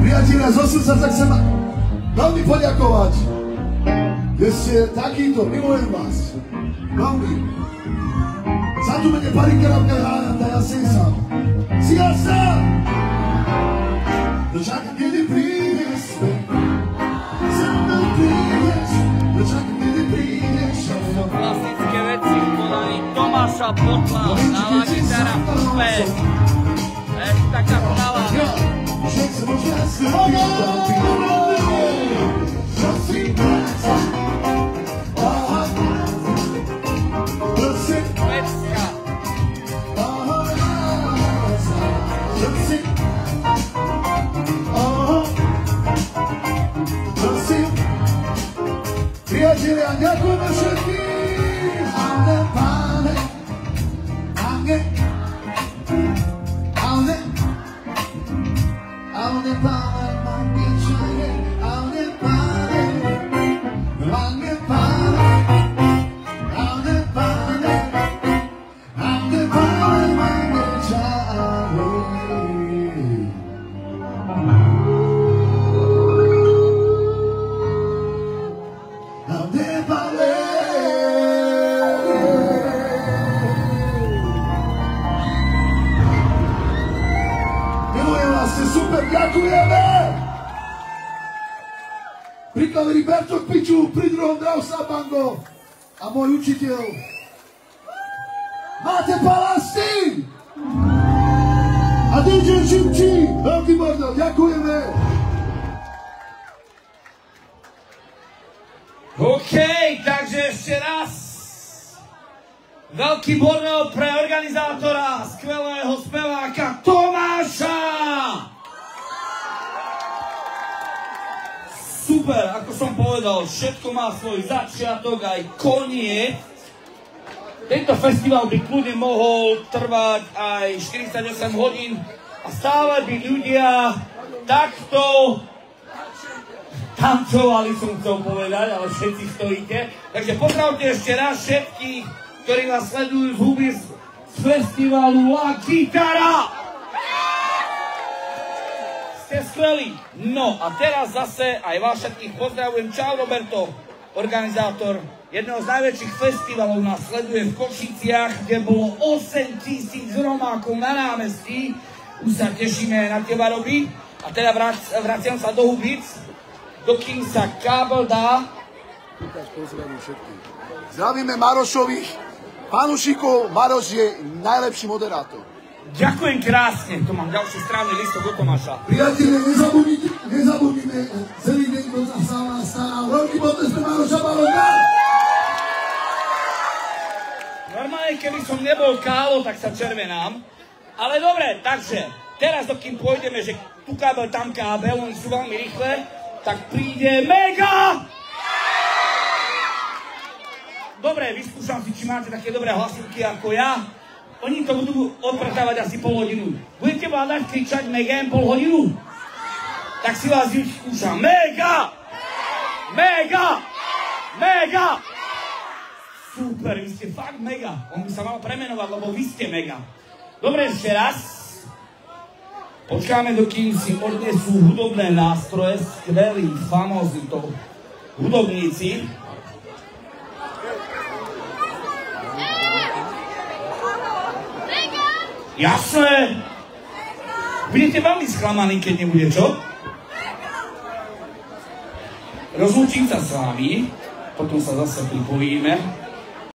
Priatelia, zo srdca sa chcem veľmi poďakovať, že ste takýto, milujem vás. Veľmi. Za tu mene parikarabka da ja sesam. Si ja sám. Dočakam, kedy prídeš späť. Za mnou prídeš. Dočakam, kedy prídeš. Klasické veci v podaní Tomáša Botla, Nala gitara Pupec. Ešte taká hnala. Priatelia, ďakujeme všetkým! Ale Pane, Pane, ale Pane, Pane, čaje, ale Pane, Pane, Pane, ale Pane, ale Pane, Pane, čaje. Super, ďakujeme! Pri klaveri Bertok Piču, pri druhom Drausa Bango a môj učiteľ. Máte Palastín! A DJ Čimči, veľký bordel, ďakujeme! OK, takže ešte raz. Veľký bordel pre organizátora, skvelého speváka Tomáša! Super, ako som povedal, všetko má svoj začiatok aj koniec. Tento festival by kľudne mohol trvať aj 48 hodín a stále by ľudia takto tancovali, som chcel povedať, ale všetci stojíte. Takže pozdravte ešte raz všetkých, ktorí vás sledujú z huby z festivalu La Gitara. Ste skvelí. No a teraz zase aj vás všetkých pozdravujem. Čau Roberto, organizátor jedného z najväčších festivalov nás sleduje v Košiciach, kde bolo 8000 romákov na námestí. Už sa tešíme na teba, Robi. A teda vraciam sa do Hubic, dokým sa kábel dá. Zdravíme Marošových fanúšikov. Maroš je najlepší moderátor. Ďakujem krásne, tu mám ďalší strávny listok od Tomáša. Priatelia, nezabudnime, celý deň bol sa stará. Veľký potles pre Maroša Balona. Normálne, keby som nebol kálo, tak sa červenám. Ale dobre, takže, teraz dokým pôjdeme, že tu kábel, tam kábel, oni sú veľmi rýchle, tak príde Mega! Dobre, vyskúšam si, či máte také dobré hlasivky ako ja. Oni to budú odpretávať asi pol hodinu. Budete vládať kričať Mega pol hodinu? Tak si vás vyskúšam. Mega! Mega! Mega! Super, vy ste fakt Mega. On by sa mal premenovať, lebo vy ste Mega. Dobre, ešte raz. Počkáme, dokým si odnesú hudobné nástroje, skvelí, famózni to hudobníci. Jasné. Budete veľmi sklamaní, keď nebude, čo? Rozlúčim sa s vami, potom sa zase pripojíme.